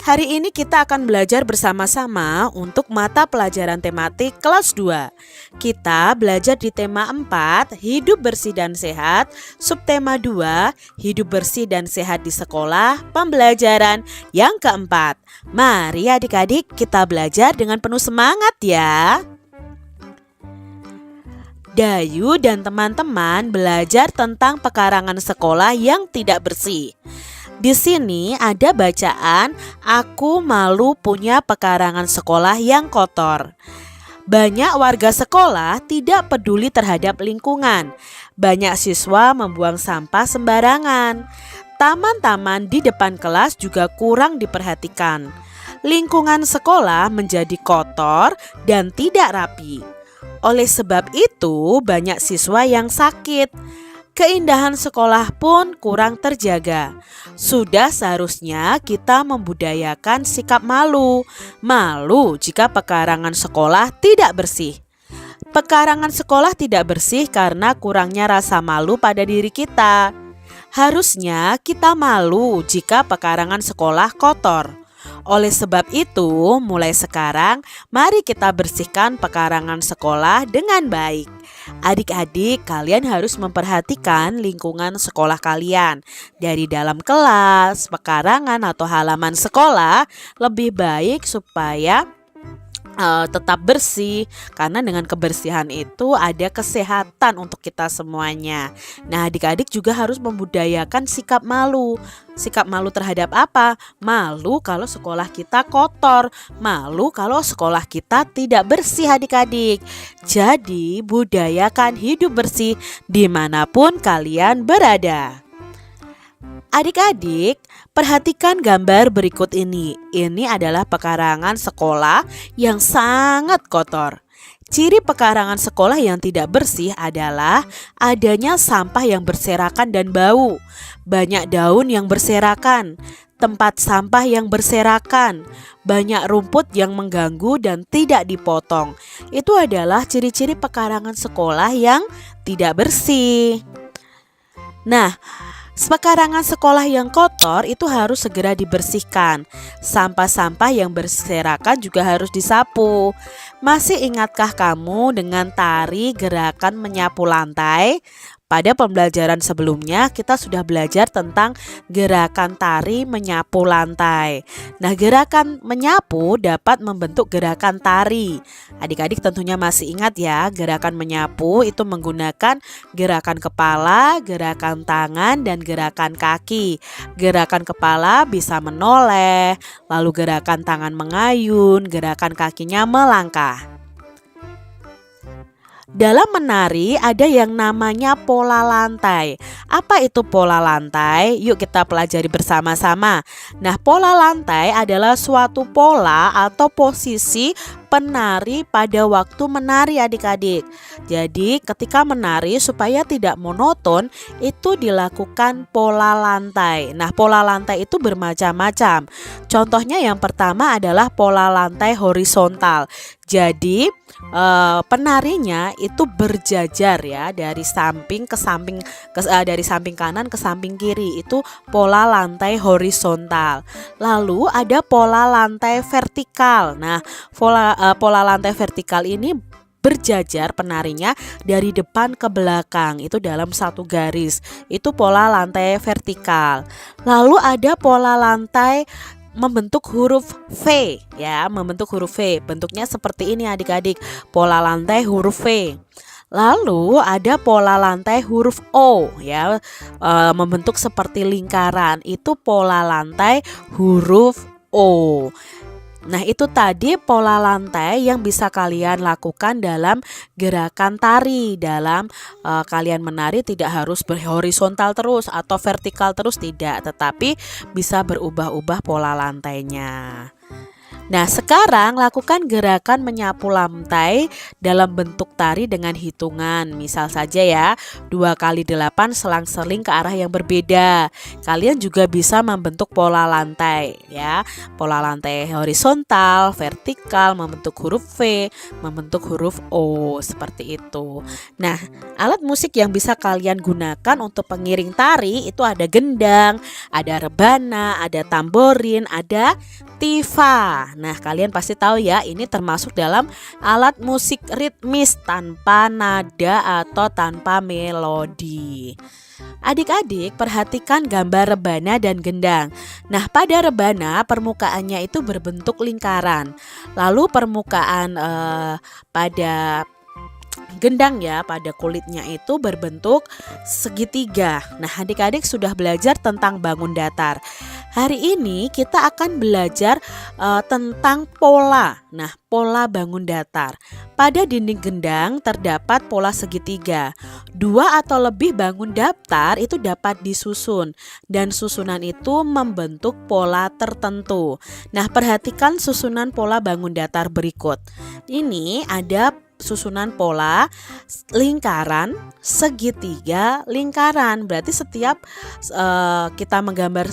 Hari ini kita akan belajar bersama-sama untuk mata pelajaran tematik kelas 2. Kita belajar di tema 4, hidup bersih dan sehat, subtema 2, hidup bersih dan sehat di sekolah, pembelajaran yang keempat. Mari adik-adik kita belajar dengan penuh semangat ya. Dayu dan teman-teman belajar tentang pekarangan sekolah yang tidak bersih. Di sini ada bacaan, aku malu punya pekarangan sekolah yang kotor. Banyak warga sekolah tidak peduli terhadap lingkungan. Banyak siswa membuang sampah sembarangan. Taman-taman di depan kelas juga kurang diperhatikan. Lingkungan sekolah menjadi kotor dan tidak rapi. Oleh sebab itu, banyak siswa yang sakit. Keindahan sekolah pun kurang terjaga. Sudah seharusnya kita membudayakan sikap malu. Malu jika pekarangan sekolah tidak bersih. Pekarangan sekolah tidak bersih karena kurangnya rasa malu pada diri kita. Harusnya kita malu jika pekarangan sekolah kotor. Oleh sebab itu, mulai sekarang mari kita bersihkan pekarangan sekolah dengan baik. Adik-adik, kalian harus memperhatikan lingkungan sekolah kalian. Dari dalam kelas, pekarangan atau halaman sekolah lebih baik supaya tetap bersih, karena dengan kebersihan itu ada kesehatan untuk kita semuanya. Nah, adik-adik juga harus membudayakan sikap malu. Sikap malu terhadap apa? Malu kalau sekolah kita kotor, malu kalau sekolah kita tidak bersih adik-adik. Jadi budayakan hidup bersih dimanapun kalian berada. Adik-adik, perhatikan gambar berikut ini. Ini adalah pekarangan sekolah yang sangat kotor. Ciri pekarangan sekolah yang tidak bersih adalah adanya sampah yang berserakan dan bau. Banyak daun yang berserakan, tempat sampah yang berserakan, banyak rumput yang mengganggu dan tidak dipotong. Itu adalah ciri-ciri pekarangan sekolah yang tidak bersih. Nah, pekarangan sekolah yang kotor itu harus segera dibersihkan. Sampah-sampah yang berserakan juga harus disapu. Masih ingatkah kamu dengan tari gerakan menyapu lantai? Pada pembelajaran sebelumnya kita sudah belajar tentang gerakan tari menyapu lantai. Nah, gerakan menyapu dapat membentuk gerakan tari. Adik-adik tentunya masih ingat ya, gerakan menyapu itu menggunakan gerakan kepala, gerakan tangan, dan gerakan kaki. Gerakan kepala bisa menoleh, lalu gerakan tangan mengayun, gerakan kakinya melangkah. Dalam menari ada yang namanya pola lantai. Apa itu pola lantai? Yuk kita pelajari bersama-sama. Nah, pola lantai adalah suatu pola atau posisi penari pada waktu menari adik-adik. Jadi ketika menari supaya tidak monoton itu dilakukan pola lantai. Nah, pola lantai itu bermacam-macam. Contohnya yang pertama adalah pola lantai horizontal. Jadi penarinya itu berjajar ya, dari samping ke samping, dari samping kanan ke samping kiri. Itu pola lantai horizontal. Lalu ada pola lantai vertikal. Nah, pola lantai vertikal ini berjajar penarinya dari depan ke belakang, itu dalam satu garis. Itu pola lantai vertikal. Lalu ada pola lantai membentuk huruf V ya, membentuk huruf V. Bentuknya seperti ini adik-adik, pola lantai huruf V. Lalu ada pola lantai huruf O ya, membentuk seperti lingkaran. Itu pola lantai huruf O. Nah, itu tadi pola lantai yang bisa kalian lakukan dalam gerakan tari. Dalam kalian menari tidak harus berhorizontal terus atau vertikal terus, tidak, tetapi bisa berubah-ubah pola lantainya. Nah, sekarang lakukan gerakan menyapu lantai dalam bentuk tari dengan hitungan. Misal saja ya, 2 kali 8 selang-seling ke arah yang berbeda. Kalian juga bisa membentuk pola lantai ya. Pola lantai horizontal, vertikal, membentuk huruf V, membentuk huruf O, seperti itu. Nah, alat musik yang bisa kalian gunakan untuk pengiring tari itu ada gendang, ada rebana, ada tamborin, ada tifa. Nah, kalian pasti tahu ya, ini termasuk dalam alat musik ritmis tanpa nada atau tanpa melodi. Adik-adik, perhatikan gambar rebana dan gendang. Nah, pada rebana permukaannya itu berbentuk lingkaran. Lalu permukaan pada gendang ya, pada kulitnya itu berbentuk segitiga. Nah, adik-adik sudah belajar tentang bangun datar. Hari ini kita akan belajar tentang pola. Nah, pola bangun datar. Pada dinding gendang terdapat pola segitiga. 2 atau lebih bangun datar itu dapat disusun dan susunan itu membentuk pola tertentu. Nah, perhatikan susunan pola bangun datar berikut. Ini ada susunan pola lingkaran, segitiga, lingkaran. Berarti setiap kita menggambar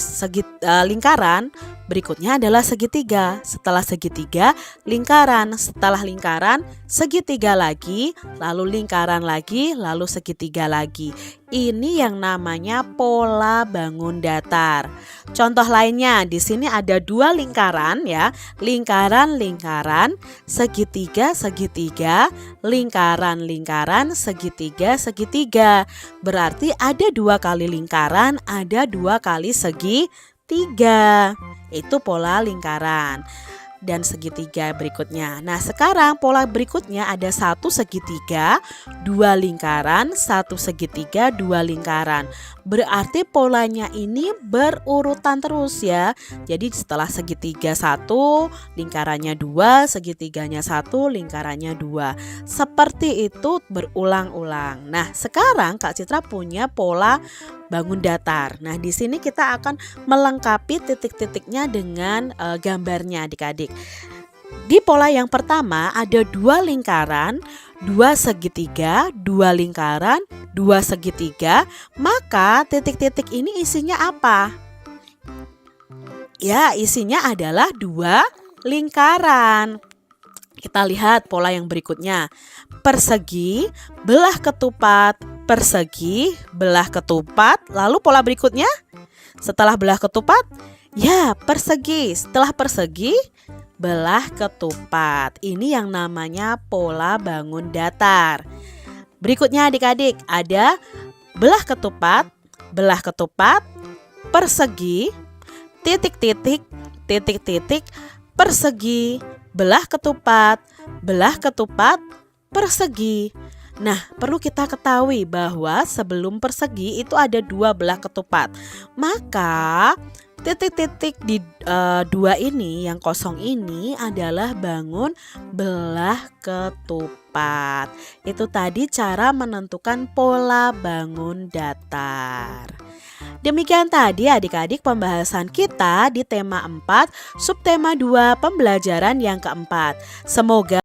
lingkaran, berikutnya adalah segitiga. Setelah segitiga, lingkaran. Setelah lingkaran, segitiga lagi, lalu lingkaran lagi, lalu segitiga lagi. Ini yang namanya pola bangun datar. Contoh lainnya, di sini ada 2 lingkaran ya. Lingkaran-lingkaran, segitiga-segitiga, lingkaran-lingkaran, segitiga-segitiga. Berarti ada 2 kali lingkaran, ada 2 kali segitiga. Itu pola lingkaran dan segitiga berikutnya. Nah, sekarang pola berikutnya ada 1 segitiga, 2 lingkaran, 1 segitiga, 2 lingkaran. Berarti polanya ini berurutan terus ya. Jadi setelah segitiga 1, lingkarannya 2, segitiganya 1, lingkarannya 2. Seperti itu berulang-ulang. Nah, sekarang Kak Citra punya pola bangun datar. Nah, di sini kita akan melengkapi titik-titiknya dengan gambarnya adik-adik. Di pola yang pertama ada 2 lingkaran, 2 segitiga, 2 lingkaran, 2 segitiga. Maka titik-titik ini isinya apa? Ya, isinya adalah 2 lingkaran. Kita lihat pola yang berikutnya. Persegi, belah ketupat, persegi, belah ketupat. Lalu pola berikutnya, setelah belah ketupat, ya persegi. Setelah persegi, belah ketupat. Ini yang namanya pola bangun datar. Berikutnya adik-adik, ada belah ketupat, persegi, titik-titik, titik-titik, persegi, belah ketupat, persegi. Nah, perlu kita ketahui bahwa sebelum persegi itu ada 2 belah ketupat. Maka titik-titik di 2 ini yang kosong ini adalah bangun belah ketupat. Itu tadi cara menentukan pola bangun datar. Demikian tadi adik-adik pembahasan kita di tema 4, subtema 2 pembelajaran yang keempat. Semoga